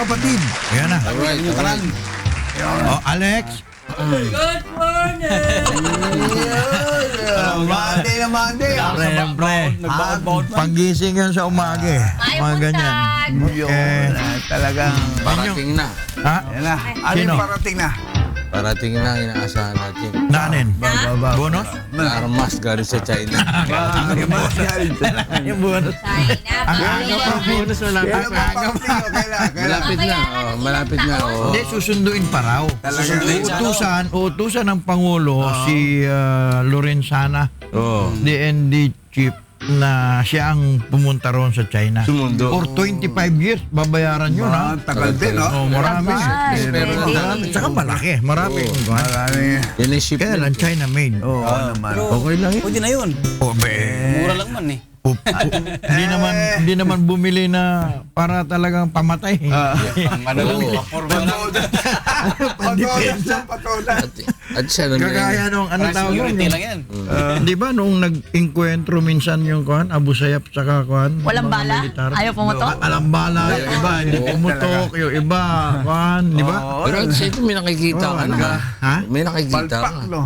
kapatid. Ayan na. Alright. Oh, Alex. Good morning! Monday na Monday. Siyempre. Panggising yan sa umaga eh. Mga ganyan. Yun. Talagang. Parating na. Ha? Yan na. Ano Sino? yung parating na? Parating na, inaasahan natin. Nanin? Bonus? Armas galing sa China. Yung bonus. Ang aga pa bonus wala pa. Kailan ba parating o kailan? Malapit na. Malapit na. Hindi, susunduin pa raw. Utusan ng Pangulo si Lorenzana, DND chief, na siya ang pumunta roon sa China. Sumundo. For 25 years, babayaran yun, ha? Tagal din, no? Oh, marami. Pero Tsaka malaki. Marami. Marami. yan ang ship. Kaya lang, China made. Oo naman. Okay lang yun. Pwede na yun. Oh, Mura lang man eh. Hindi naman bumili na para talagang pamatay. Patoda. Patoda. At siya na Kagaya nung ano tawag Security yun. lang yan. Di ba nung nag-inkwentro minsan yung kuhan, Abu Sayyaf saka kuhan? Walang mga bala? militar. Ayaw pumutok? Walang bala. Yung iba, hindi pumutok. Yung iba, kuhan, di ba? Pero sa ito may nakikita ka na. Ha? May nakikita Palpak, ka. no?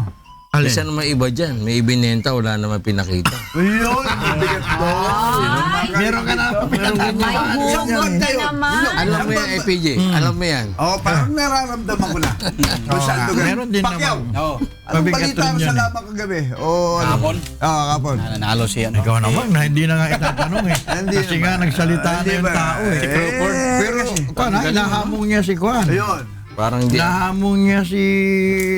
Alin? Isa naman iba dyan. May ibinenta, wala naman pinakita. Yun, bigat mo. Meron ka na. May hugot ka naman. Alam mo yan, FPJ. Alam mo yan. Oh, parang nararamdaman ko na. Kung saan lugar. Meron din Pacquiao. naman. Oo. Anong Mabigat balita rin mo yan sa eh. lamang kagabi? Ano? Kapon? Oo, kapon. Nanalo siya. Ikaw naman, na hindi na nga itatanong eh. Hindi Kasi naman. nga, nagsalita na Hindi yung ba? tao eh. Pero, kuhan ha, inahamong niya si kuhan. Ayun. Parang hindi. Nahamon niya si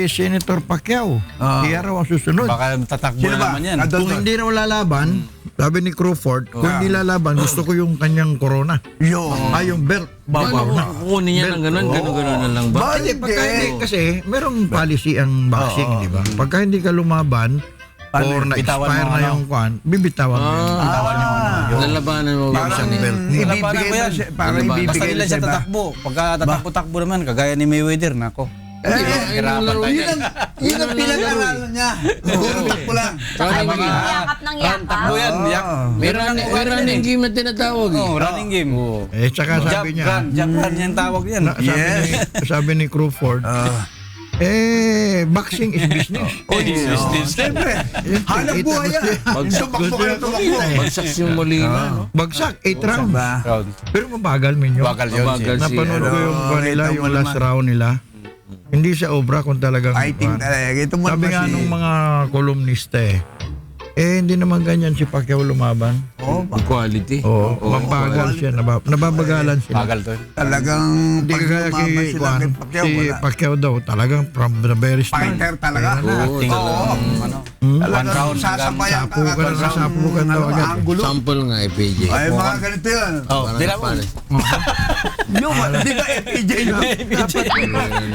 Senator Pacquiao. Kaya raw ang susunod. Baka tatakbo Sino na ba? naman yan. Adolfo. Kung hindi raw lalaban, sabi ni Crawford, kung hindi lalaban, gusto ko yung kanyang corona. Yun. Yung belt. Babaw na. Kukunin niya ng ganun, ganun na lang ba? Hindi, pagka hindi, kasi merong policy ang boxing, di ba? Pagka hindi ka lumaban, or Bitawan na-expire mo na ano? yung kwan, bibitawan mo. Lalabanan mo ba Parang siya? ibibigay mo siya. Parang Basta Basta ibibigay nila mo siya siya. tatakbo. Pagka tatakbo-takbo naman, kagaya ni Mayweather, nako. Hirapan pa Yun ang pinag-aralan niya. Turubik ko lang. Yakap ng yakap. Takbo yan. May running game na tinatawag eh. Oh, running game. Tsaka Jab sabi niya, run yung tawag yan. sabi ni Crawford, boxing is business. Siyempre. Hanap buhay yan. Tumakbo ka na tumakbo. Bagsak si Molina, no? Bagsak, 8 rounds. Round. Pero mabagal minyo. Bagal yun. Mabagal. Napanood ko yung kanila, kita mo yung last naman. round nila. Hindi siya obra kung talagang... Fighting talaga. Ito mo Sabi naman nga si... nung mga kolumnista hindi naman ganyan si Pacquiao lumaban. Oh, Ang quality. Mabagal siya, nababagalan sila. Bagal to. talagang Hindi pag kaya lumaban kay sila kay Juan, Pacquiao, si wala. Pacquiao daw, talagang from the very start. Fighter talaga. Oo, talagang Talagang round sasabayan Sapo ka na, sapo ka daw agad. Anggulo. sample nga FPJ. Ay, mga ganito yun. Oh, Parang dila mo. pare. Yung, di ba FPJ na?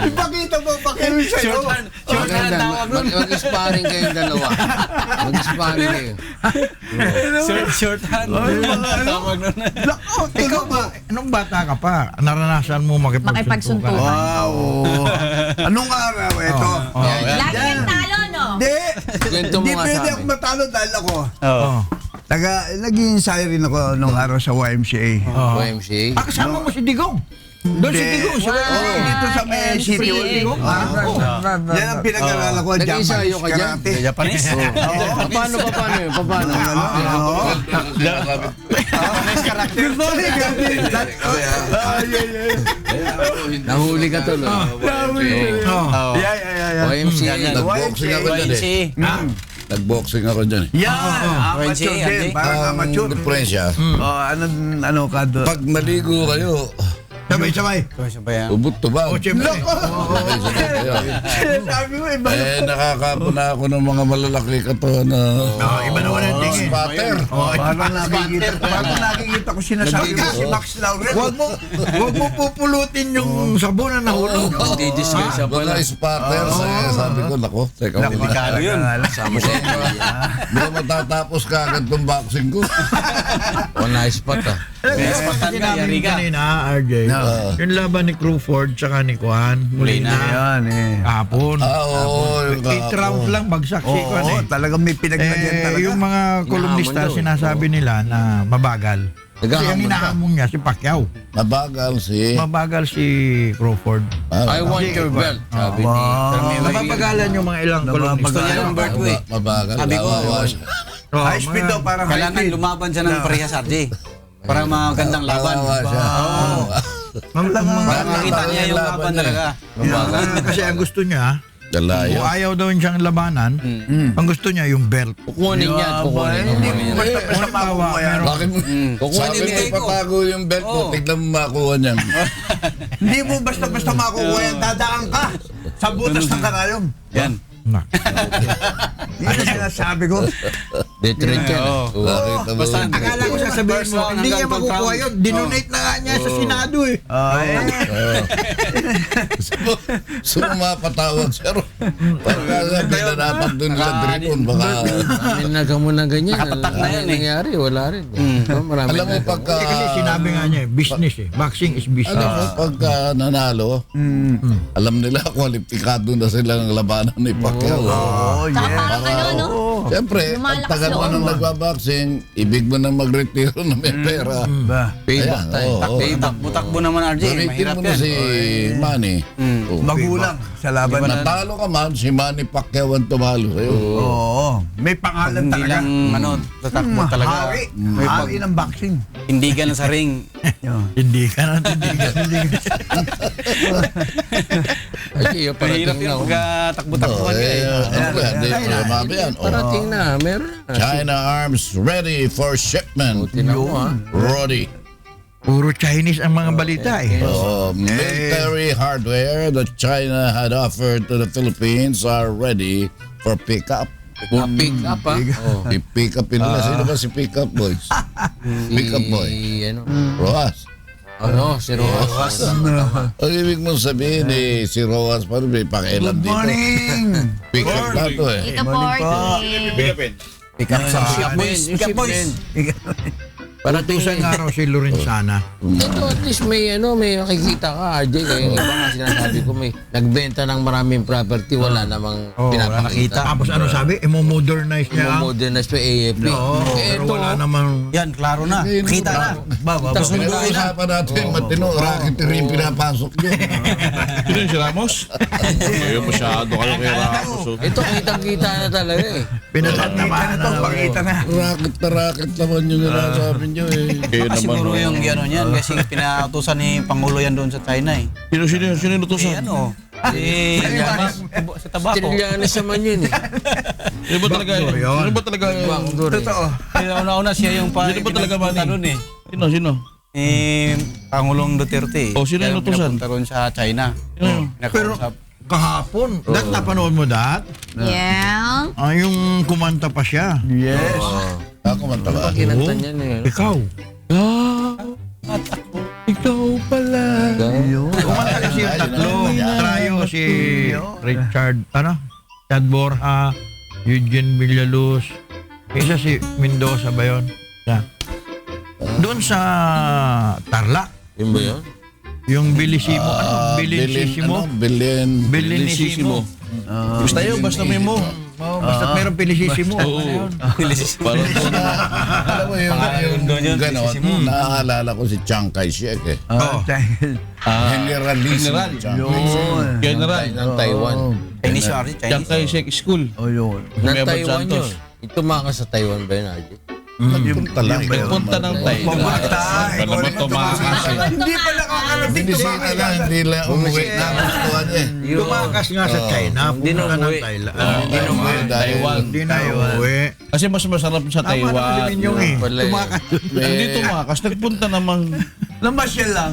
Ipakita mo, Pacquiao sa'yo. Maganda. Mag-sparring kayong dalawa. Mag-sparring kayo. Short hand. Tawag nun. Ikaw ba, nung bata ka pa, naranasan mo makipagsuntukan? Makipagsuntukan. Wow. Anong araw ito? Lagi yung talo, no? Hindi. Kwento mo Hindi nga sa pwede ako amin. matalo dahil ako. Oh. Nag-i-ensayo rin ako nung araw sa YMCA. YMCA. Kasama mo si Digong. Doon si Digong. Dito sa may city. Yan ang pinag-aralan ko. Nag-ensayo ka dyan? Karate. Japanese? Paano yun? Paano? Good morning, Nahuli ka to, no? YMCA. Nag-boxing ako dyan eh. Nag-boxing ako dyan eh. Yan. Amateur YMCA, din. Parang amateur. Diferensya. Ano ka doon? Pag maligo kayo, Sabay-sabay. ubot to ba? O, siyempre. Sabi mo, iba Nakakapuna ako ng mga malalaki katawan na Iba naman ang tingin. spatter. Parang nakikita ko sinasabi mo si Max Laurel. Huwag mo pupulutin yung sabon na nahulog. Di-disguise siya Mga pala. spatter. Sabi ko, nako, teka mo. Delikado yun. Sama siya. Di ba matatapos ka agad tong boxing ko? Oh, nice spot ah. Kasi namin kanina, RJ, yung laban ni Crawford tsaka ni Juan, Molina, Yan eh. kahapon. Oo. 8 rounds lang bagsak si Juan Oo, eh. talagang may pinaglagyan talaga. Yung mga kolumnista Nahamon daw. sinasabi nila na mabagal. Kasi ang Naghahamon ka. hinahamon niya si Pacquiao. Mabagal si... Mabagal si Crawford. I want your belt. Sabi ni... Mapapagalan yung mga ilang kolonista. Gusto niya ng belt ko eh. Mabagal. Sabi ko, Kawawa siya. High speed daw, parang high Kailangan speed. lumaban siya ng parehas, RJ. Para magandang laban. Kawawa siya. Para makita niya yung laban talaga. Kasi ang gusto niya, Dalayo. kung ayaw daw siyang labanan, ang gusto niya yung belt. Kukunin niya. Kukunin niya. Basta makukuha yan. Bakit mo? Kukunin Sabi ni mo Teko. ipatago yung belt mo, tignan mo makuha niyan. Hindi mo basta makukuha yan. Dadaan ka sa butas ng karayom. Yan. Na. Yan ang sinasabi ko. Deterrent yan. Nakita mo. Basta Akala ko sasabihin First mo, round hindi niya hanggang makukuha 12 round. yun. Dinonate na nga niya sa Senado eh. Sumapatawag siya ro. Pagka sabi na dapat doon sa tripon, baka... Minaga mo na ganyan. Nakapatak na yan eh. Nangyari, wala rin. Marami Alam mo pagka... Kasi sinabi nga niya, business eh. Boxing is Alam business. mo pagka nanalo, alam nila kwalipikado na sila ng labanan ni Pacquiao. Oh, Saka yeah. parang ano, no? Siyempre, ang Lumalakas tagal mo loob nang mo. nagbaboxing, ibig mo nang magretiro na may pera. Payback Ayan, tayo. oo. Payback. Takbo naman, RJ. Gamitin Mahirap mo na yan. si Manny. Oh. Magulang sa laban na. Natalo ka man, si Manny Pacquiao ang tumalo sa'yo. Oo. May pangalan Hindi talaga. lang, ano, tatakbo talaga. Hawi. Hawi ng boxing. Hindi ka na sa ring. Hindi ka na tindigan. Ay, Mahirap parating yun na. pagka takbo-takbuhan ka eh. Ano yan? Di mami yan. Oh. Parating na. Meron na. China arms ready for shipment. Tinan mo ha. Roddy. Puro Chinese ang mga balita eh. Military hardware that China had offered to the Philippines are ready for pickup. Pick up ha. Oh. I-pick up nila. Sino ba si pick up boys? Pick up boy. Ano? Roas. Ano? Si Rojas. Ang ibig mong sabihin eh, si Roas pa rin may pakialam Good dito. morning. Pick up na to eh. Tito Porky. Pick up sa Shipment. Pick up boys. Tusan nga raw si Lorenzana. Ito at least may may makikita ka, RJ. Kaya yung iba nga sinasabi ko may nagbenta ng maraming property, wala namang pinapakita. Tapos ano sabi? I-modernize niya ang... Modernize pa AFP. Oo, pero wala namang... Yan, klaro na. Kita na. Tapos Pinag-uusapan natin, matino, racket rin pinapasok nyo. Sino yun, si Ramos? Ayun, masyado kayo kay Ramos. oh. ito kitang-kita na talaga eh. Pinatatamaan na. Pakita na. Racket naman yung sinasabi nyo eh. Kayo naman. Siguro oh. yung ano niyan kasi pinautusan ni Pangulo yan doon sa China eh. Sino Eh inutusan? ano? Sa tabako. Trillianes naman yun eh. Sino ba talaga? Sino ba talaga? Totoo. Una siya yung Sino ba talaga ba doon eh. Sino? Pangulong Duterte. Oh, sino yung inutusan? Pinapunta ron sa China. Sino? Pero kahapon, dat napanood mo dat? Yeah. Yung kumanta pa siya. Yes. Ako man taba. Kinanta niya na yun. Ikaw. Ikaw pala. Kumanta kasi yung tatlo. Trayo si Richard, Chad Borja, Eugene Villaluz. Isa si Mendoza ba yun? Doon sa Tarlac. Yun ba yun? Yung Bilisimo. Bilisimo? Bilisimo. Basta yun, basta may mo. Basta meron Bilisimo. Oo. Parang Alam mo yung gano'n, naaalala ko si Chiang Kai-shek eh. Generalissimo General. Chiang Kai-shek. General. Ng Taiwan. Chinese RJ, Diyan Chinese. kay Shek School. Ng Mabel Taiwan Santos. yun. Tumakas sa Taiwan ba yun, RJ? Nagpunta lang. Nagpunta ng Taiwan. Pumunta. Ano naman tumakas eh. Hindi pa nakakarating Binisita lang, hindi lang umuwi na gustuhan eh. Tumakas nga sa China. Hindi na Pumunta ng umuwi. Thailand. Hindi na umuwi. Taiwan. Hindi na umuwi. Kasi mas masarap sa Tama na Taiwan. kasi yung Pala eh. tumakas. Hindi tumakas. Nagpunta namang... Namasyal lang.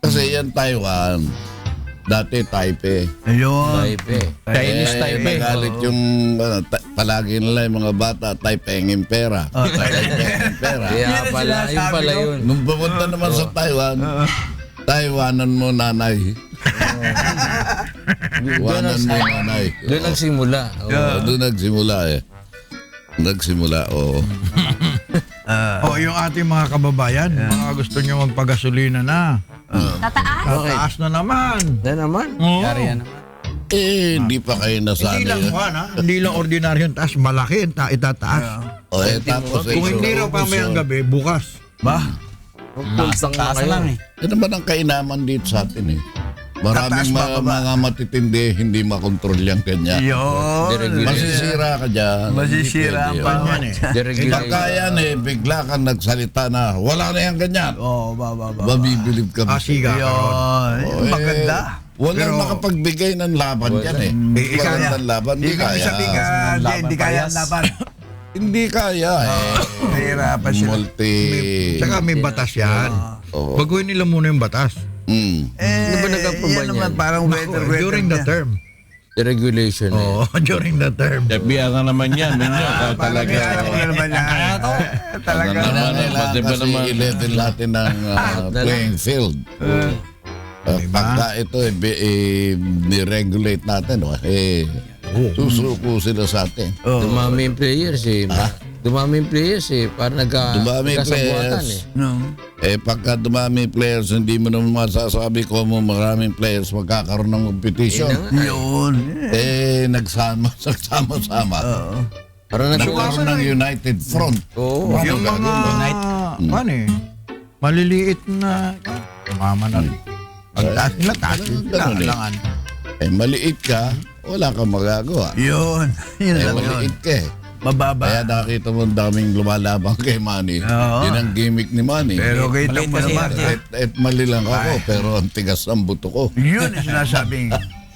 Kasi yan Taiwan, dati Taipei. Ayun. Taipei. Chinese Taipei. Nagalit yung, palagi nila yung mga bata, Taipei-ngin pera. Taipei-ngin pera. Kaya Yan ang pala, yun sinasabi pala ko. yun. Nung pumunta naman sa Taiwan, Taiwanan mo nanay. Iwanan mo nanay. Doon nagsimula. Doon nagsimula eh. Oo. Yung ating mga kababayan, mga gusto nyo magpagasolina na. Tataas. Tataas na naman. Na naman. Oo. Yari yan. Hindi pa kayo Hindi nasanay. lang Juan, hindi lang ordinaryong taas, malaki ang itataas. Tapos Kung hindi raw pamayang gabi, bukas. Ba? Pulsang Taas ngayon. lang eh. Yan naman ang kainaman dito sa atin eh. Tataas Maraming ba, baba? mga matitindi, hindi makontrol yung ganyan. Yun. Deregulation. Masisira ka dyan. Masisira ang Hindi pwede, banyan oh. eh. Deregulation. Pagka yan eh, bigla kang nagsalita na, wala na yung ganyan. Oo, ba. Mabibilib ka. Asiga ka ron. Yun. Oh, eh, Maganda. Walang Pero- makapagbigay ng laban yan eh. Eh, kaya. Magandang laban, hindi Ibig kaya. sabihin ka, Laban hindi kaya parehas. ang laban. Hindi kaya eh. Nahirapan sila. Multi... Saka may batas yan. Oo. Baguhin nila muna yung batas. Ano ba nag-approve yan naman yan? parang weather During the term. Deregulation eh. Oo, during the term. FBI na naman yan. Ninyo, talaga. Ano naman yan? Talaga. Kailangan Pati ba kasi naman? i-level natin ng playing field. Pagka ito ni-regulate natin, susuko sila sa atin. Dumami yung players eh. Dumami yung players eh. Parang Dumami yung nagkasabuatan players. eh. No. Pagka dumami players, hindi mo naman masasabi ko mo maraming players magkakaroon ng competition. Yun. Nagsama-sama. Parang Nagkaroon ng United Front. Oo. Paano Yung mga, gagawin? ano eh, maliliit na, mama na rin. Ang taas nila, taas nila. Ganun eh. Kailangan. Maliit ka, wala kang magagawa. Yun. Yun lang yun. Maliit ka eh. Mababa. Kaya nakita mo ang daming lumalabang kay Manny. Oo. Yun ang gimmick ni Manny. Pero kita Maliit mo kasi naman. yan. Et mali lang ako, pero ang tigas ng buto ko. Yun ang sinasabing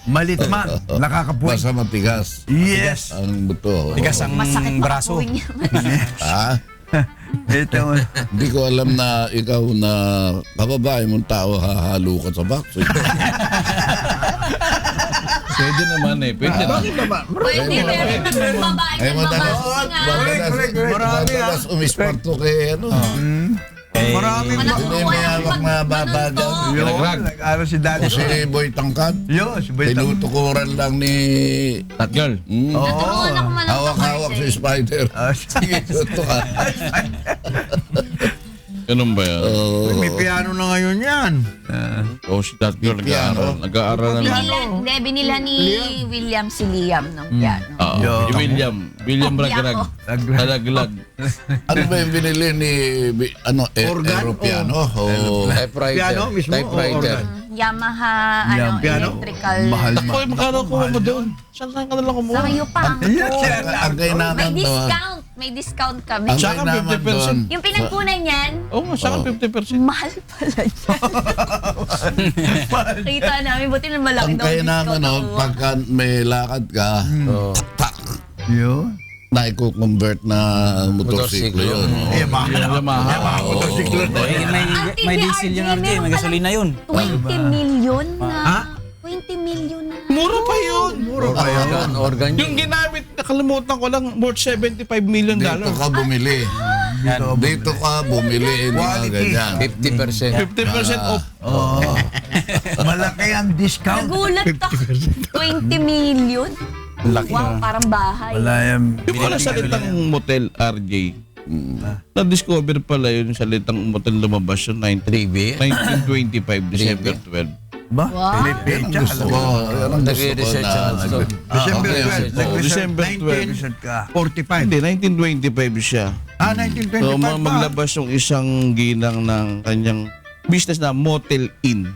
malit man, nakakapuwi. Basta matigas Yes. ang buto. Tigas ang Masakit braso. makapuwing niya. Ha? Ito. Hindi ko alam na ikaw na kababae mong tao hahalo ka sa boxing. Pwede naman eh. Pwede naman. Pwede, pero babae Ay, ng madalas, babae nga. madalas umisparto kay ano. Maraming Hindi may hawak na bata dyan. Yun. Nag-ano si Daddy. Si Boy Tangkad. Yun, si Boy Tang. Tinutukuran lang ni... That girl. Naturuan ako man ng Hawak-hawak si Spider. Sige, tutukan. Ganun ba yan? may piano na ngayon yan. Oh, si that girl Piano. nag-aaral na lang. Binila ni William si Liam ng piano. Si William Ragrag. Nalaglag. Ano ba yung binili ni... Organ Aeropiano? O... Typewriter. Piano mismo o Typewriter. organ? Yamaha, piano? electrical. Mahal Ako, magkano ko mo doon? Saan ka nalang Sa kumuha? kayo pa. Ang kayo May naman doon. discount. May discount kami. Ang Tsaka kayo naman 50%. doon. Yung pinagpunan yan, Oo, saan ka 50%? mahal pala yan. Kita namin, buti na malaki Ang daw kayo discount naman, ako. pagka may lakad ka, Oo. tak, Yun. na i-convert na motorsiklo Motorsiklo. yun. Eh, baka Yung Yamaha. motorsiklo na Eh, may diesel yung RJ, may gasolina yun. 20 million na. Ha? 20 million na. Mura pa yun. Organ Yung ginamit, nakalimutan ko lang, worth $75 million. Dito ka bumili. Dito ka bumili ng mga ganyan. 50%. 50% off. Malaki ang discount. Nagulat ako. 20 million? Laki Wow, parang bahay. Wala yan. Yung pala salitang motel, RJ. Na-discover pala yun yung salitang motel lumabas yun 3B. 1925, December 12. Ba? Wow. Pilipinas. Gusto ko. Yan ang gusto ko Nag-research na. ako gusto. December Okay. 12. December 12. Research ka. 45. Hindi, 1925 siya. Ah, 1925 So, pa. maglabas yung isang ginang ng kanyang business na Motel Inn.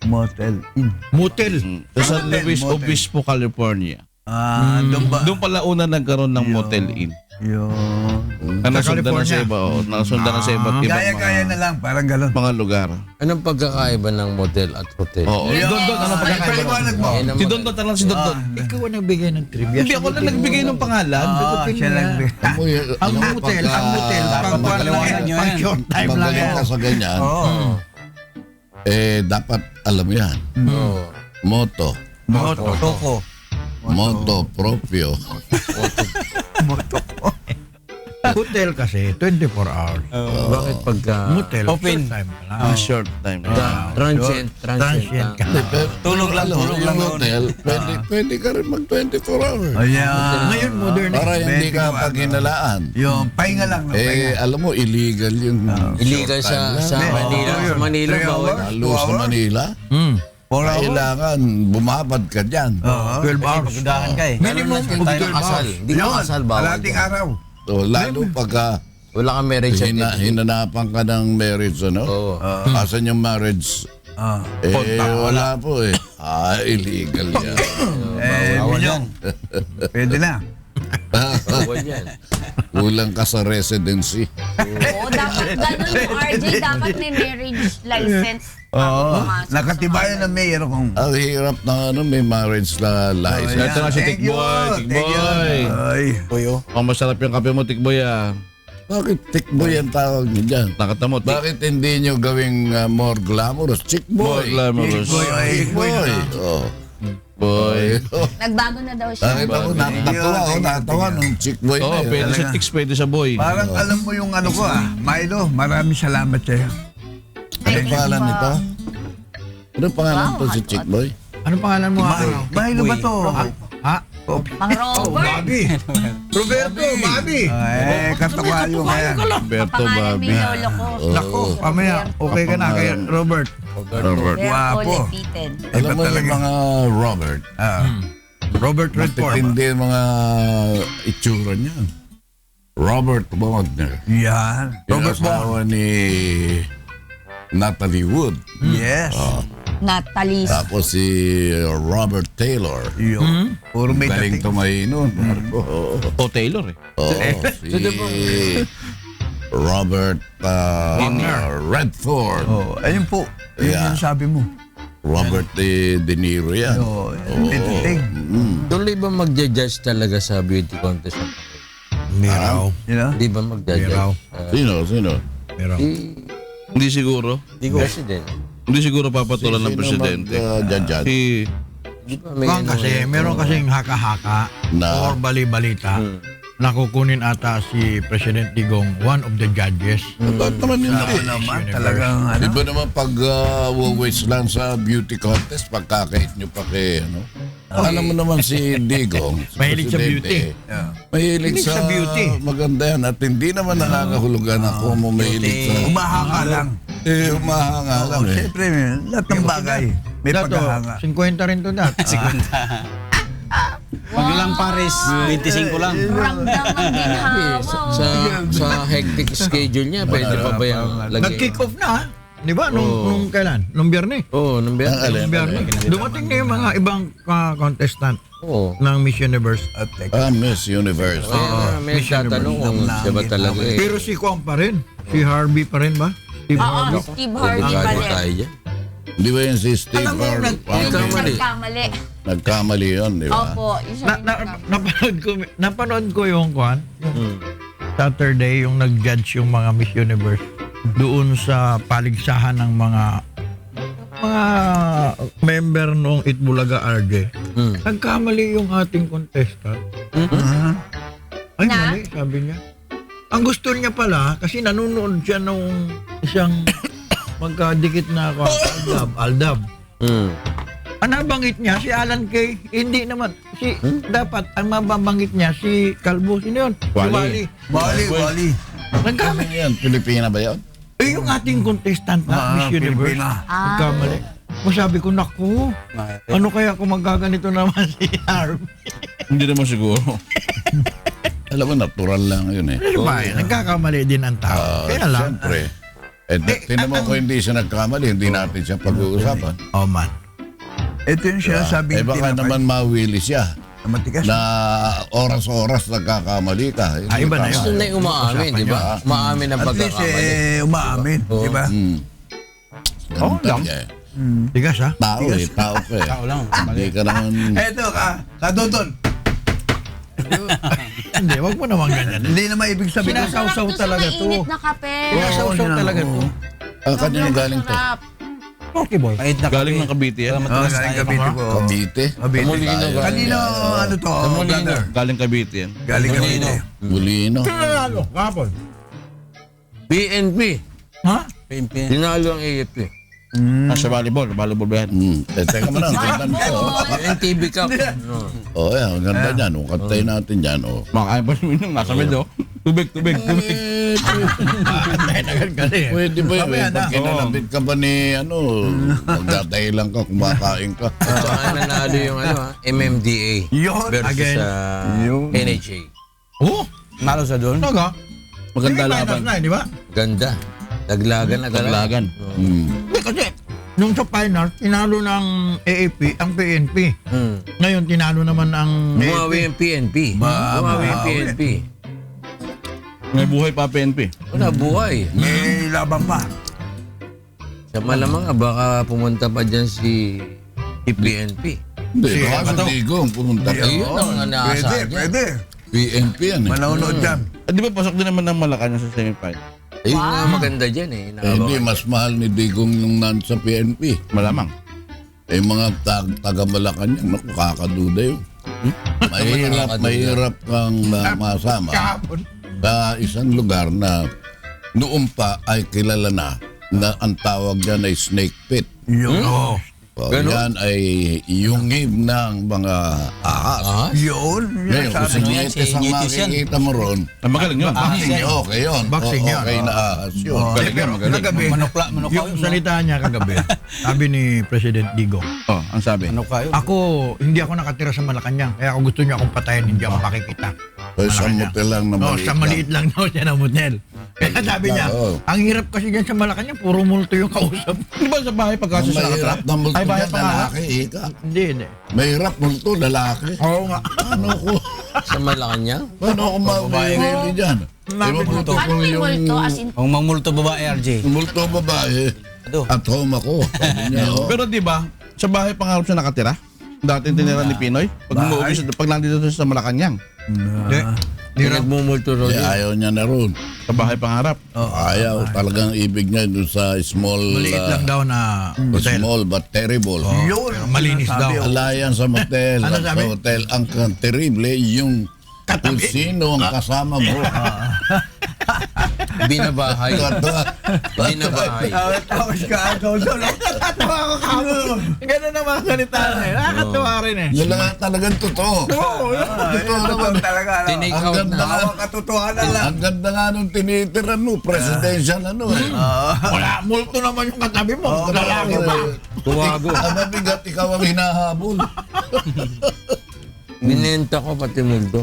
Motel Inn. Motel. Sa San Motel, Luis motel. Obispo, California. Doon ba? Doon pala una nagkaroon ng Motel Inn. Yun. Na nasundan na California. sa iba, nasundan na sa iba't ibang Gaya-gaya na lang, parang galon. mga lugar. Anong pagkakaiba ng motel at hotel? Oo. Doon, ano pagkakaiba? Paliwanag mo. Yan ang Si Don Don, tanong si Don Don. Ikaw ang nagbigay ng trivia. Hindi ako na nagbigay ng pangalan. Siya lang. Ang motel, pang pagkaliwanag nyo yan. pang short time lang Magaling yan. ka sa ganyan. Dapat alam mo yan. Oo. Moto. Toko. Moto proprio. Hotel kasi, 24 hours. Bakit pagka... Motel, Open. short time ka lang. Short time. Transient. Transient ka. Tulog lang. Yung lang hotel, pwede ka rin mag 24 hours. Ayan. Ngayon, modern Para hindi ka 24 paghinalaan. Yung pahinga lang. Alam mo, illegal yung Illegal short time sa lang. Manila. Sa Manila, Three bawal. hours. Lalo sa Manila, kailangan bumabad ka dyan. 12 hours. Pagdahan ka eh. Minimum of tayo 12 kasal. hours. Di ka kasal, bawal. Kalating araw. So, lalo pagka Wala kang marriage certificate. Hinanapan ka ng marriage, ano? Oo. Asan yung marriage? Wala po eh. Illegal yan. Minyong. Pwede na. Bawal yan. Kulang ka sa residency. Oo, dapat ganun yung RJ. Dapat may marriage license. Oo. Pumasok sa Nakatibayan ng mayor kung... Ang hirap na may marriage na license. Ito na si Thank you. Tikboy. Thank you. Tikboy. Ay. Kuyo. Ang masarap yung kape mo, Tikboy ah. Bakit tikboy ang tawag niyo dyan? Nakatamot. Bakit hindi nyo gawing more glamorous? Chickboy. More glamorous. Chickboy. Oh. Boy. Nagbago na daw siya. Bakit ako natawa nung chickboy Oo, na yun. pwede sa Tix, pwede sa boy. Parang alam mo yung ano ko Milo, maraming salamat sa'yo. Anong pangalan nito? Anong pangalan to si chickboy? Anong pangalan mo? Milo ba to? Ha? Mang Robert. Bobby. Roberto, Bobby. Katawayo kaya. Berto Pangalan Babi. may lolo ko. Nako, pamaya. Okay ka na kay Robert. Robert. Roberto Guwapo. Lepitan. Alam mo yung talaga. mga Robert. Robert Redford. Matitindi yung mga itsura niya. Robert Wagner. Yan. Yung Robert Bond. asawa ni Natalie Wood. Yes. Natalie. Tapos si Robert Taylor. Yun. Puro may Galing dating. tumayo nun. Marco. O Taylor eh. Si Robert Redford. Ayun po. Yun Yeah. yung sabi mo. Robert De Niro yan. Dating. Tuloy ba magja-judge talaga sa beauty contest? Miraw. You know? Di ba Miraw. magja-judge? Sino? Miraw. Hindi siguro. President. Hindi siguro papatulan ng presidente. Mag-judge. Si Di ba may Kung kasi, meron kasing haka-haka Na? or bali-balita na kukunin ata si President Digong, one of the judges. Bakit naman hindi? Naman talagang ano. Di ba naman pag waste lang sa beauty contest, pagkakait nyo pa kay ano? Alam mo naman si Digong. si Mahilig sa Presidente, Yeah. Mahilig Mahilig sa sa beauty. Maganda yan. At hindi naman nakakahulugan ako mo mahilig sa... Umahanga lang. Umahanga lang eh. Siyempre, lahat ng bagay. May Dato, paghahanga. 50 rin to dat. Pag lang Paris, 25 lang. Ramdam ang ginhawa. sa hectic schedule niya, pwede pa ba yung lagay? Nag-kick off na. Di ba? Nung kailan? Nung biyernes. Oo, nung Ang alin, Nung biyernes. Dumating na yung mga ibang contestant Oo. ng Miss Universe. Miss Universe. May tatanong kung siya ba talaga eh. Pero si Kwang pa rin. Si Harvey pa rin ba? Steve Oo, Harvey. Steve Harvey pa Delikado rin. tayo dyan. Di ba yun si Steve Alam mo, Harvey? Nagkamali. Nagkamali. Nagkamali yun, di ba? Opo. Yung siya Napanood ko yung Kwan. Yung Saturday, yung nag-judge yung mga Miss Universe doon sa paligsahan ng mga member noong Itbulaga RJ. Nagkamali yung ating contestant. Ay, Na? mali, sabi niya. Ang gusto niya pala, kasi nanonood siya nung isang magkadikit na ako, Aldab. Ang nabanggit niya, si Alan Kay, hindi naman. Dapat, ang mababanggit niya, si Calvo, sino yun? Wally. Si Bali. Nagkamali. Ano yan? Pilipina ba yun? Eh, yung ating contestant na Miss Universe. Pilipina. Nagkamali. Masabi ko, naku, ano kaya kung magaganito naman si Harvey? hindi naman siguro. Alam mo, natural lang yun eh. Ano ba, nagkakamali din ang tao. Kaya lang. Siyempre. Tinan mo kung hindi siya nagkamali, hindi natin siya pag-uusapan. Oh man. Ito yung sinasabing Baka naman mawili siya matigas. na oras-oras nagkakamali ka. Iba na yun. Gusto na yung umaamin, di ba? Umaamin ang At least pagkakamali. umaamin. Di ba? Ganun talaga eh. Tigas ha? Tao eh, tao ka eh. Tao lang. Hindi ka naman... Eto Dodon. Hindi, wag mo naman ganyan. Hindi naman ibig sabihin. Sinasawsaw talaga to. Mainit na kape. Sinasawsaw talaga to. Kanina galing to. Sarap. Okay boy. Kahit na Galing ng Cavite yan. Galing Cavite po. Cavite. Molino Tayo. galing. Kanino ano to? brother? Galing Cavite yan. Galing Cavite. Mulino. Ano? Kapon. BNP. Ha? Pimpin. Dinalo ang AFP. Sa volleyball ba yan? Teka mo lang, tingnan ko. Yung TV Cup. Oh, yan, ang ganda niyan. Oh. Kantayin natin yan. Oh. Makakain pa siya nung nasa medyo. Tubig. Galing. Pwede ba yun? Mamaya na. Pag kinalabit ka ba ni ano, magdadahilan ka, kumakain ka. Saka nanalo yung MMDA Yun. versus Again. NHA. Oh, Nalo sa doon. taga. Maganda May laban. finals na, di ba? Ganda. Laglagan na galagan. Paglagan. Hindi, kasi nung sa finals, tinalo ng AAP ang PNP. Ngayon, tinalo naman ang Bumawi ang PNP. Bumawi ang PNP. May buhay pa PNP. Wala buhay. May laban pa. Sa malamang baka pumunta pa dyan si PNP. Hindi, baka si Digong pumunta ka. Ayun ang Pwede, naasahan dyan. pwede. PNP yan eh. Manonood dyan. Di ba pasok din naman ng Malacanang sa semifinal? Ayun nga maganda dyan eh. Hindi, mas mahal ni Digong yung nasa PNP. Malamang. Eh mga taga Malacanang, naku, kakaduda yun. Mahirap kang masama kahapon. sa isang lugar na noon pa ay kilala na ang tawag dyan ay snake pit. Yun. Oh. So, yan ay yungib ng mga ahas. Yun. Ngayon, kung si Nietes ang makikita mo ron, Ang magaling yun. okay yun. Boxing yun. Okay na ahas yun. Magaling yun, magaling. Kagabi, yung salita niya kagabi, sabi ni President Digong, Oh, ang sabi. hindi ako nakatira sa Malacanang, kaya kung gusto niyo akong patayin, hindi ako makikita. So, sa motel lang na Oh, sa maliit lang daw siya na motel. Kaya sabi niya, Oo. ang hirap kasi dyan sa Malacanang, puro multo yung kausap. Di ba sa bahay pagkaso sa Mahirap nakatrap? na multo Ay, bahay yan, pa nga. lalaki. Ika. Hindi, hindi. Mahirap multo, lalaki. Oo nga. Ano ko? Sa Malacanang? Paano ako mabibili dyan? Mabuto Paano may multo? As in, Kung mamulto babae, RJ. Multo babae. At home ako. Sabi niya, oh. Pero di ba, sa bahay pangarap siya nakatira? Dati tinira ni Pinoy? Pag nandito siya sa Malacanang. Hindi. Hindi nagmumulto ron Eh, yun. ayaw niya na ron. Sa bahay pangarap. Ayaw. Talagang ibig niya doon sa small, Maliit lang daw na hotel. small but terrible. Yun. Malinis daw. Alliance sa motel. Ano Sa sabi? hotel. Ang terrible yung kung sino ang kasama mo. Binabahay. Binabahay. Tapos ka, natatawa ko kahapon. Ganun ang mga salita na eh. Nakakatawa rin eh. Yan lang talagang totoo. Totoo naman. Talaga. Tinake Ang out ganda na. nga. Katotohanan lang. Ang ganda nga nung tinitiran mo. Presidential ano eh. Wala, multo naman yung katabi mo. Lalaki pa. Tuwago. Ang mabigat, ikaw ang hinahabol. Binenta ko pati multo.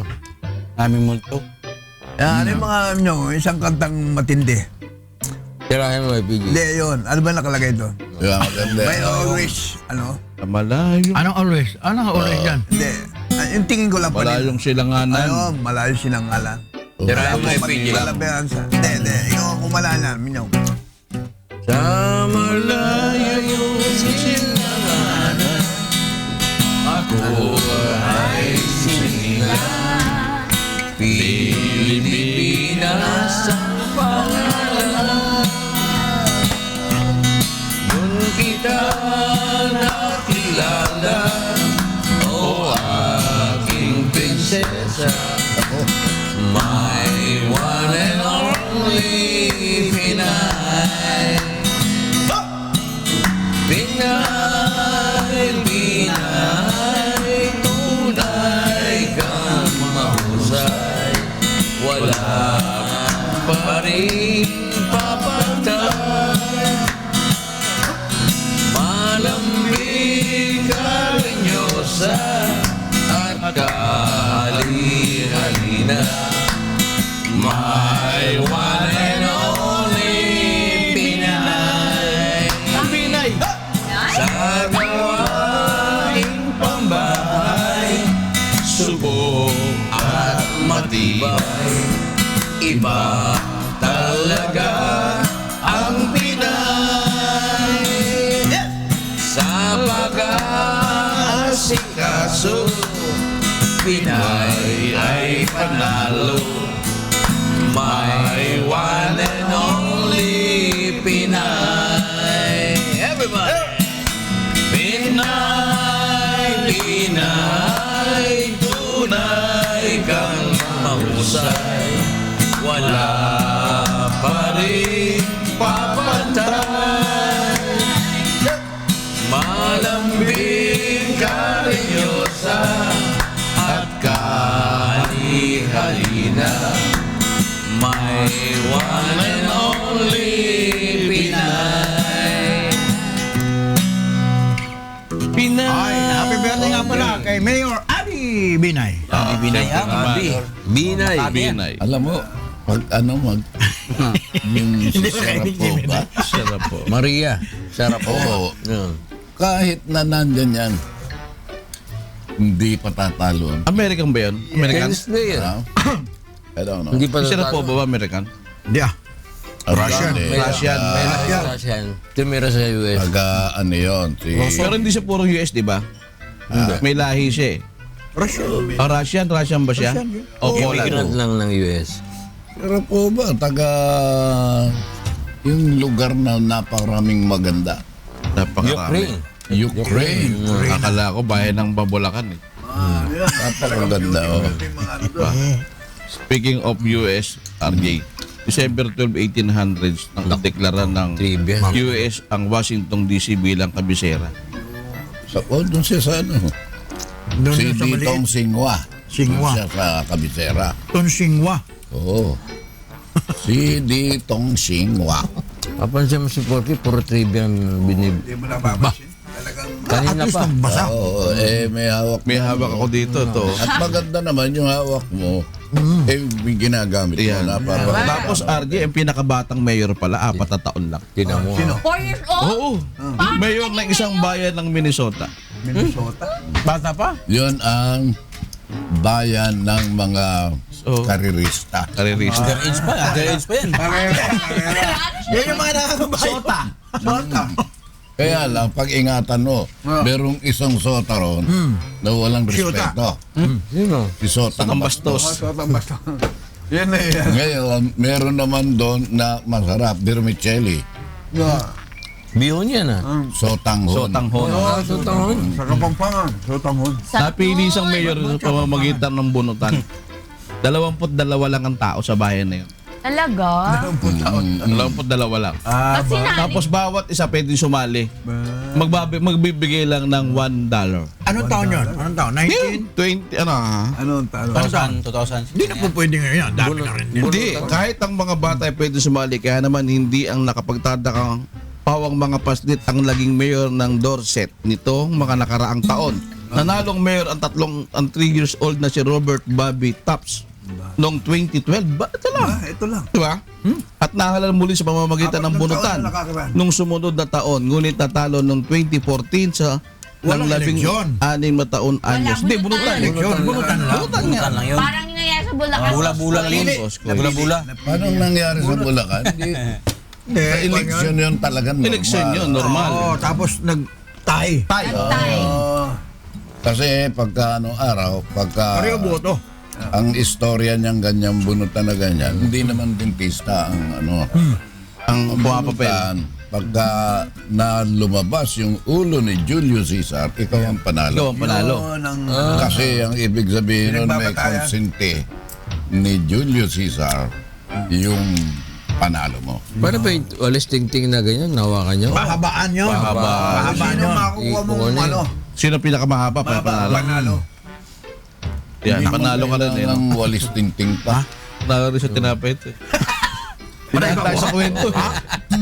Aming multo. Yan, ano yung mga isang kantang matindi. Tirahin mo, PG. Hindi, yun. Ano ba nakalagay doon? Kaya maganda. May always, ano? Sa malayo. Anong always? Anong always yan? Hindi. Yung tingin ko lang pa Malayong silanganan. Ano, malayo sinangalan. Tirahin mo, PG. Malabayan siya. Hindi. Ikaw ang kumalanan. Minyaw. Sa malayo yung silanganan, ako ay sinilang. Pilipinas ang pangalan. Doon kita nakilala, o aking prinsesa. My one and only Pinay. Pinay, Pinay, tunay kang mahusay. Wala pa rin papantay. Malambing, karinyosa, at kahali-halina. My one and only Pinay. Pinay! Sa gawaing pambahay, subok at matibay. Iba talaga ang Pinay. Sa pag-aasikaso, Pinay ay panalo. My one and only Pinay. Everybody! Pinay, Pinay, tunay kang mahusay. Wala pa rin papantay. Malambing, karinyosa, at kahali-halina. My one and only Pinay. Pinay. Ay, happy birthday nga pala kay Mayor Abby Binay. Binay. Binay. Binay. Alam mo, yung si Sharapova. Sarap po. Maria. Sarap po. Oo. Yun. Kahit na nandyan yan, hindi pa tatalo. American ba yun? American? Tennis player. I don't know. Hindi pa Si Sharapova tatalo. ba American? Hindi ah. Russian. Russian. Russian. Tumira sa US. Taga ano yun? Pero hindi siya purong US, di ba? May lahi siya eh. Russian? Russian ba siya? O Immigrant Poland? lang ng US. Sharapova, taga yung lugar na napakaraming maganda. Napakarami. Ukraine. Ukraine. Akala ko bayan ng Babulakan eh. Napakaganda. Oh. Speaking of US, RJ, December 12, 1800s, nang deklara ng Trivia. US ang Washington DC bilang kabisera. Doon siya sa ano? Doon Si sa maliit. Ditong Singwa. Singwa. Doon siya sa kabisera. Tonsingwa. Oo. Si Ditong Singwa. Papansin mo si Porky, puro trivia ang binib... Hindi mo napapansin. Talagang Kanina pa. Basa. Oo, may hawak. May hawak ako dito, to. At maganda naman yung hawak mo. May ginagamit mo. Yan. Napapaganda. Tapos RJ, ang pinakabatang mayor pala, 4 na taon lang. Tinan mo. Sino? 4 years old? Oo. Mayor ng isang bayan ng Minnesota. Minnesota. Bata pa? Yun ang bayan ng mga So, karirista. karirista. Underage pa yan. Yan yung mga nakakabayan. Sota. Kaya lang, pag-ingatan mo, merong isang sota ron na walang respeto. Sino? Si Sotang Ang Bastos. bastos. Yan na yan. Ngayon, meron naman doon na masarap, vermicelli. Bihon yan ah. Sotang Hon. Sotang Hon. Sa taon. Sa Kapampangan. Sotanghon. Napili isang mayor sa pamamagitan ng bunutan. 22 lang ang tao sa bayan na yun. Talaga? 22 lang. Kasi Tapos bawat isa pwedeng sumali. Magbibigay lang ng $1. Anong taon yun? Anong taon? 19? 20, ano ha? Anong talo? 2000. Hindi na po pwede ngayon. Dami na rin. Hindi, kahit ang mga bata ay pwede sumali. Kaya naman hindi ang nakapagtadakang pawang mga paslit ang laging mayor ng Dorset nitong mga nakaraang taon. Nanalong mayor ang 3 years old na si Robert Bobby Topps noong 2012. Ba? Ito lang. Ito lang. Diba? At nahalal muli sa pamamagitan ng 4 bunutan taon na nakakaraang. nung sumunod na taon. Ngunit natalo noong 2014 sa Walang ng eleksyon. 16 na taon anyos. Hindi, bunutan. Eleksyon. Bunutan lang. Bunutan nga. parang yung nangyayari sa Bulacan. Bula-bula lang yun. Bula-bula. Anong nangyari sa Bulacan? Hindi. Sa eleksyon yun talagang normal. Eleksyon yun, normal. Oo, tapos nag-tie. Antay. Kasi pagka anong araw, pagka Pareho boto. ang istorya niyang ganyang bunutan na ganyan, hindi naman dentista ang ano. Ang pumapapel. Bunutan, pagka na lumabas yung ulo ni Julius Caesar, ikaw ang Ikaw panalo. ang panalo. Kasi ang ibig sabihin nun may Pinagbabatayan. konsente ni Julius Caesar yung panalo mo. Paano ba yung walis ting-ting na ganyan? Nawakan nyo? Pahabaan yun. Pahabaan Sino yun. makukuha mo Ikuha na ano? Sino pinakamahaba para panalo? Panalo. Yan, panalo ka rin eh. no? Ang walis tingting pa. Panalo rin sa tinapay ito. Dinaan tayo sa kwento.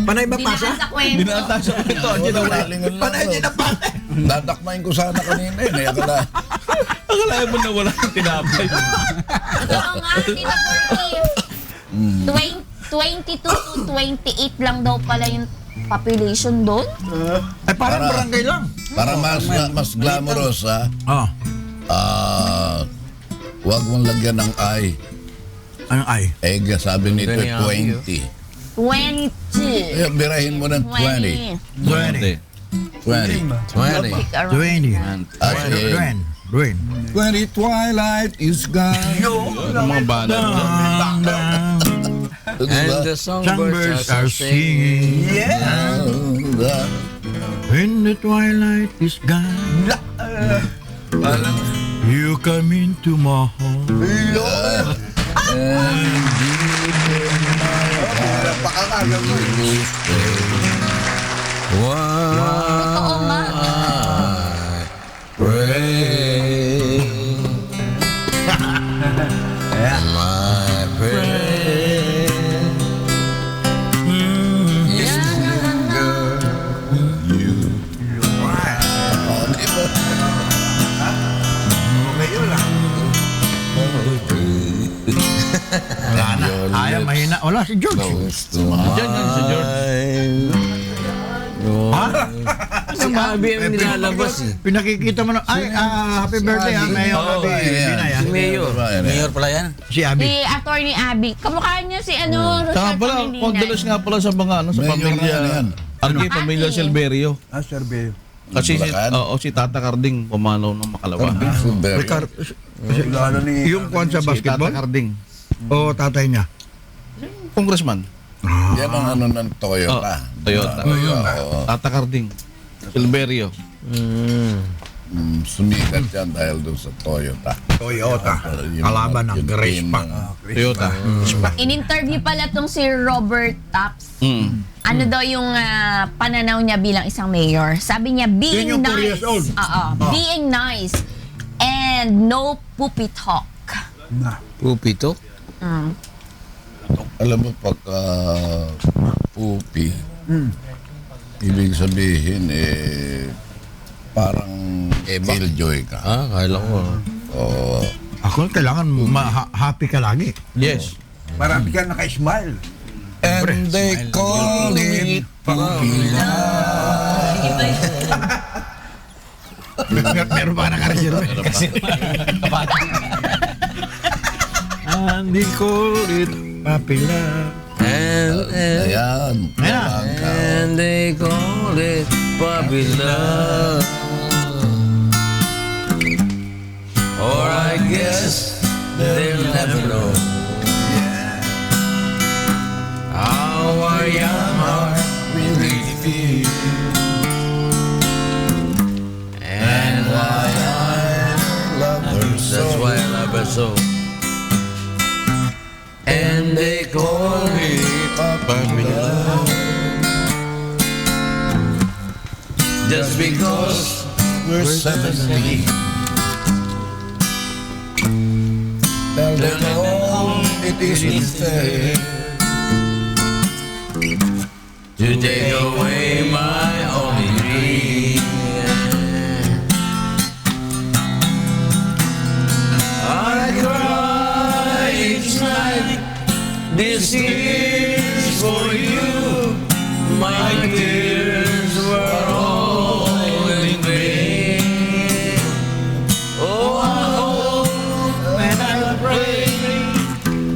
Panay ba Dinaan pasa? sa kwento. Dinaan tayo sa kwento. Lingon lang. Panay din na pasa. Dadakmain ko sana kanina eh. Naya ka na. Akalain mo na wala ng tinapay. Oo nga, Tita Porky. 22 to 28 lang daw pala yung population doon. Ay, parang barangay lang. Para mas glamorous ha. Ah. Huwag mong lagyan ng I. Anong ay? Sabi nito Ganyan. 20. 22. Eh, birahin mo ng 20. 20. 20. 20. 20. As in, 20. 20 twilight is gone. Ang mga banat. And the songbirds are singing. When the twilight is gone, you come into my heart. Oo nga. Pray. My prayer is linger you. Ayaw, mahina. Wala, si George. Close to my Diyan yan si George. Si Abby ang nilalabas eh. Pinakikita mo na, happy birthday, Mayor Oo, Abby. ayan. Binay, Si Mayor. Mayor pala yan. Si Abby. Si Attorney Abby. Kamukha niyo si Saka Rochelle pala, Pangilinan. condolences nga pala sa mga sa Mayor pamilya. na yan. Argy, pamilya Ate. Silverio. Survey. Kasi Bulacan? si Tata Carding pumanaw ng Makalawa. Very Ano ni... Yung kwan sa Si Tata basketball? Carding. O tatay niya? Congressman. Yan ang ano ng Toyota. Toyota. Oo. Tata Carding. Silverio. Sumikat yan dahil doon sa Toyota. Toyota. Yung- Kalaban ng yung Grace team pa. ng- Toyota. In-interview pala tong si Robert Taps. Ano daw yung pananaw niya bilang isang mayor? Sabi niya, being Yun yung 4 nice. years old. Being nice and no poopy talk. Pupito. Alam mo, pagka pupi, ibig sabihin, parang killjoy ka. Kala ko. Oo. Ako, kailangan happy ka lagi. Yes. Marami ka naka-smile. And they call it pupi. Meron pa nakareserve. And they call it papila. Ayan. And they call it puppy love. Or I guess they'll never know how our young heart really feels. And why I love her so. That's why I love her so. And they call me puppy love. Just because We're 17. Tell them all it isn't fair. to take away my only dream. I cry each night, this is for you. My tears were all in vain. Oh, I hope and I pray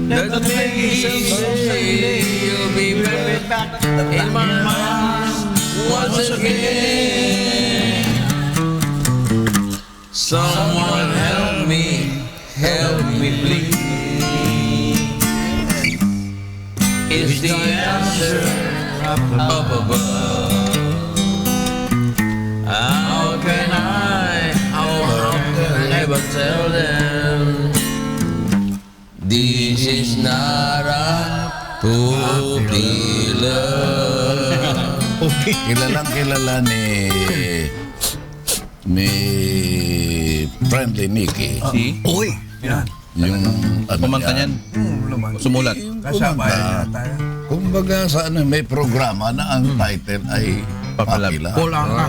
that the things someday you'll be back in my mind once again. Someone help me please. Is the answer up above? How can I ever tell them this is not a puppy love? Kilalang kilala ni Friendly Nicky. Uy! Yung ano Kumanta yan. niyan. Sumulat. Kasama yan tayo. Kumbaga sa ano, may programa na ang title ay Papila. Kulang ka.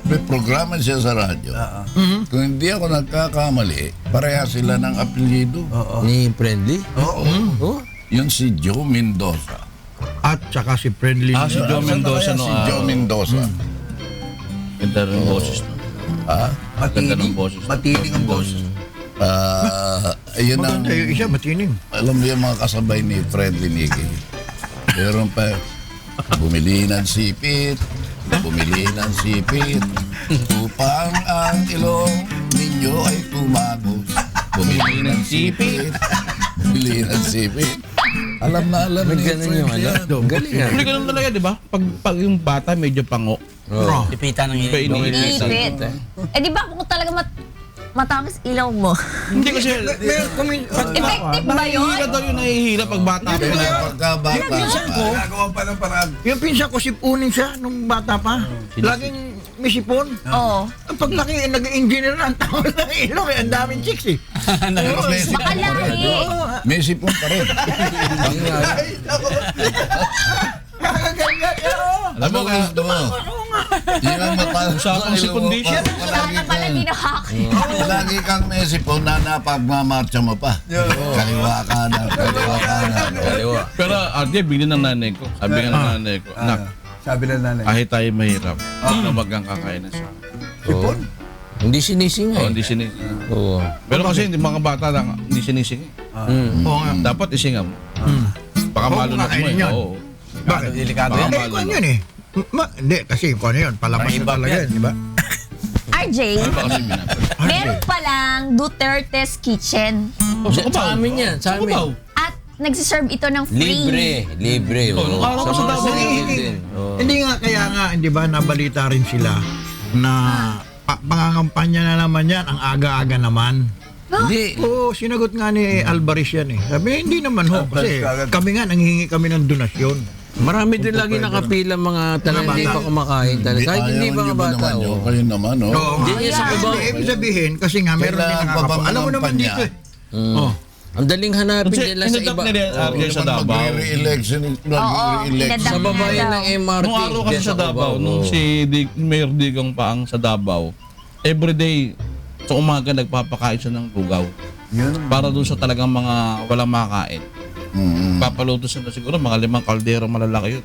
May programa siya sa radyo. Kung hindi ako nagkakamali, pareha sila ng apelyido. Ni Friendly? Oo. Yun si Joe Mendoza. At saka si Friendly. Si Joe Mendoza, no? Si Joe Mendoza. Ganda rin boses. Ganda ng boses. Matiling ang boses. Ayun ang, Maganda yung isa, matining. alam mo yung mga kasabay ni Friendly Nicky. Meron pa, bumili ng sipit, upang ang ilong ninyo ay tumagos. Bumili ng sipit. Alam na alam ni Ganun yung Friendly ano. yan. Galing ah. Hindi ganun talaga, di ba? Pag yung bata medyo pango. Oh. Pipita ng Pa iniipit. Ipit. Eh di ba kung talaga matamis ilaw mo? Hindi kasi... Effective ba yun? Nahihila daw yung nahihila pag bata pa. Pero pagkabata, Nagawa pa ng paraan. Yung pinsan ko, sipunin siya nung bata pa. Laging may sipon. Oo. Pag laki, nag-engineer na ang tao ng ilong. Ang daming chicks eh. pero may sipon Baka pa rin. laki. May sipon pa rin. Kakaganyan. Ano mo gusto mo? Yun ang mataas. Usapang secundation. Sana pala di nakakita. Lagi kang Messi po na napagmamarcha mo pa. Kaliwa ka na, kaliwa ka na. Pero RJ, bigyan ng nanay ko. Sabi nga ng nanay ko, anak, Sabi ng nanay. kahit tayo mahirap, na wag kang kakain sa akin. Oo. Hindi sinising Oo, eh. hindi sinising. Oo. Pero kasi hindi mga bata lang, hindi sinising. Oo nga. Dapat isinga mo. Baka Oo, malunod mo kakainin eh. yun. Oo. Bakit? Delikado Baka yan. Eh, kung yun eh. Hindi, kasi kung ano yun, palamas na Maibab talaga yan. yun, di ba? RJ, Baka kasi binabal. meron palang Duterte's Kitchen. Sa amin yan, sa amin. At nagsiserve ito ng free. Libre. Oh, nung araw ko sa Davao, Hindi nga, kaya nga, hindi ba, nabalita rin sila na pangangampanya na naman yan, ang aga-aga naman. Hindi. Oo, sinagot nga ni Alvarez yan eh. Sabi, hindi naman ho, kasi kami nga, nanghihingi kami ng donasyon. Marami din lagi nakapila mga talagang hindi pa kumakain. Talaga. Kahit hindi Ayaw mga niyo ba bata. naman yun? oh. Kayo naman, oh. Oo. Hindi niya sa Cubao. Ibig sabihin, kasi nga, meron din Kailangan pa nakakapo. bang Alam mo naman kampanya? dito eh. Oh. Ang daling hanapin Kasi nila sa inadap iba. nila RJ sa Naman Davao. magre-re-election. Magre-re-election. Sa babayan ng MRT. Nung araw kasi dyan sa Davao, nung oh. si Mayor Digong Paang sa Davao, everyday sa umaga nagpapakain siya ng lugaw. Para doon sa talagang mga walang makakain. Papaluto siya na siguro mga 5 kaldero malalaki yun.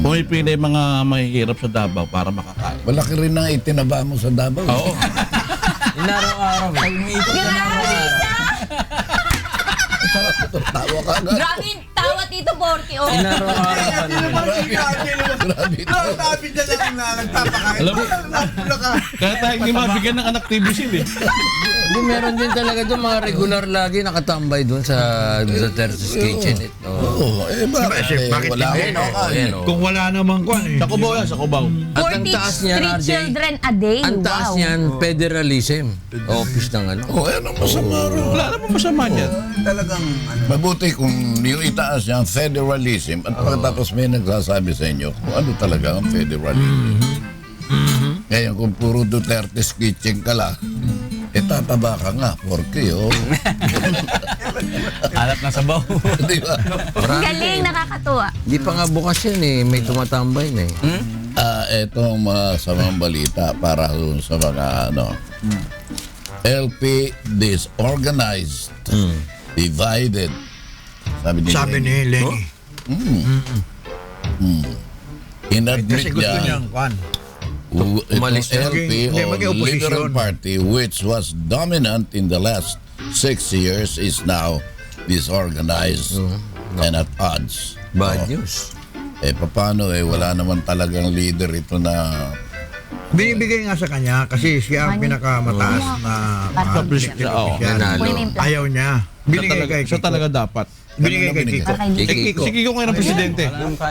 Pumipili yung mga mahihirap sa Davao para makakain. Malaki rin ang itinaba mo sa Davao. Oo. Inaraw-araw. Tawa ka agad. Grabe yung tawa Tito Borky. Oh. Inaraw-araw pa naman. Grabe ito. Sabi niya lang na nagpapakain. Alam mo, kaya tayo hindi mabigyan ng anak TV Sil eh. Hindi, meron din talaga doon mga regular lagi nakatambay doon sa Duterte's Kitchen. Oo, bakit? Bakit Wala hindi? akong kakain. Kung wala namang kwan eh. Sa Cubao yan, sa Cubao. At ang taas niyan, 43 RJ, children a day. ang taas Wow. niyan, federalism. Office ng ano. Oo, ano masama rin. Wala naman masama niyan. Talagang ano. Mabuti kung yung itaas niya ang federalism at pagkatapos may nagsasabi sa inyo kung ano talaga ang federalism. Ngayon kung puro Duterte's Kitchen ka lang, tataba ka nga, porque Hanap na sabaw. di ba? Galing, nakakatuwa. Di pa nga bukas yan eh, may tumatambay na eh. Ito ang masamang balita para dun sa mga LP disorganized, divided. Sabi ni Lenny. Inadmit Kasi gusto niya niyang kwan. Umalis itong na. LP Hindi, o maging opposition. Liberal Party which was dominant in the last 6 years is now disorganized and at odds. Bad news. Paano wala naman talagang leader ito na Binibigay nga sa kanya kasi siya ang pinakamataas na elected Oo, official. nanalo. Kunin mo yung plastic. Ayaw niya. Binigay kay Siya Kiko. talaga dapat. Binigay kay Kiko. Para hindi Kay Kiko. Si Kiko ngayon ang presidente.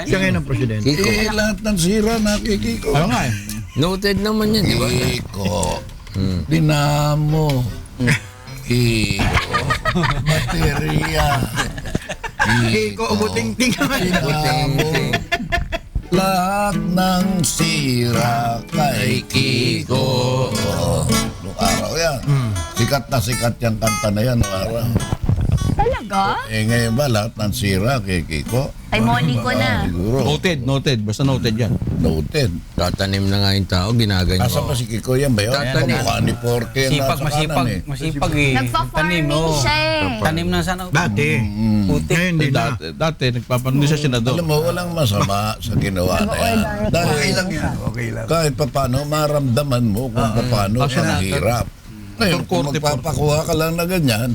Siya ngayon ang presidente. Kiko. lahat ng sira nakikiko. Ayaw nga eh. Noted naman yan, di ba? Kiko, Dinamo, Kiko, Baterya, Kiko, umuting-ting naman. Dinamo, lahat ng sira kay Kiko. Nung araw yan, sikat na sikat yung kanta na yan nung araw. Talaga? Ngayon ba lahat ng sira kay Kiko? Kay Monico na. Siguro, Noted. Basta noted yan. noted. Tatanim na nga yung tao, ginaganyan. Asa pa si Kiko yan ba yun? Tatanim. Kamukha ni Porke na sa kanan eh. Masipag eh. Nagpa-farming siya eh. Tanim na sana. Dati. Puti. Ngayon hindi na. Dati nagpapanunin siya senador. Alam mo, walang masama sa ginawa na yan. Okay Dahil lang yan. Okay lang. kahit paano, maramdaman mo kung paano ang hirap. Ngayon, kung magpapakuha ka lang na ganyan,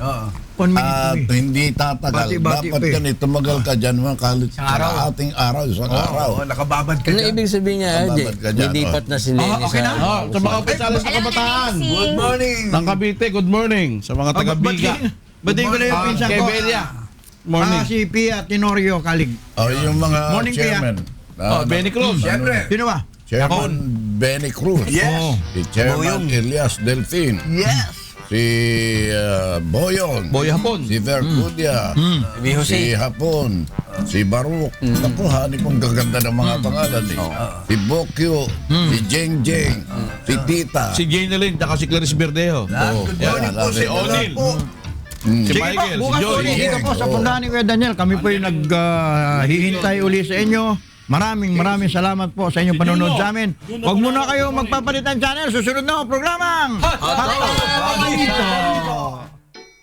1 minute at to eh. hindi tatagal, Bati-bati dapat pa eh. ganito tumagal ka dyan mga kalit Isang araw. sa ating araw, isang araw. Oo, nakababad ka Ano dyan. ibig sabihin niya, RJ? Babad ka dyan, Lilipat na si Lenny okay na? sa... Sa mga opisyales sa Alam mo kabataan. na Good morning. Ng Cavite, good morning. Sa mga taga-Biga. Batiin ko na yung pinsan Kay ko. Belia. Morning. Si Pia Tenorio Calig. Yung mga Morning, Kuya. chairman. Benny Cruz. Siyempre. Sino ba? Chairman Benny Cruz. Yes. Si Chairman Elias Delfin. Yes. Si Boyong. Boy Hapon. Si Vercudia. Si Hapon. Si Baruch. Naku, hani pong gaganda ng mga pangalan eh. Si Bokyo. Si Jeng Jeng. Si Tita. Si Jane Lynn, tsaka si Clarice Verdejo. Good morning po Si sa inyo lahat O'Neil. po. Si Sige po, Michael, si bukas Joy. ulit dito po sa pundahan ni Kuya Daniel. Kami po yung naghihintay uli sa inyo. Maraming salamat po sa inyong panonood sa amin. Huwag muna kayo magpapalit ng channel. Susunod na ang programang Hataw Balita.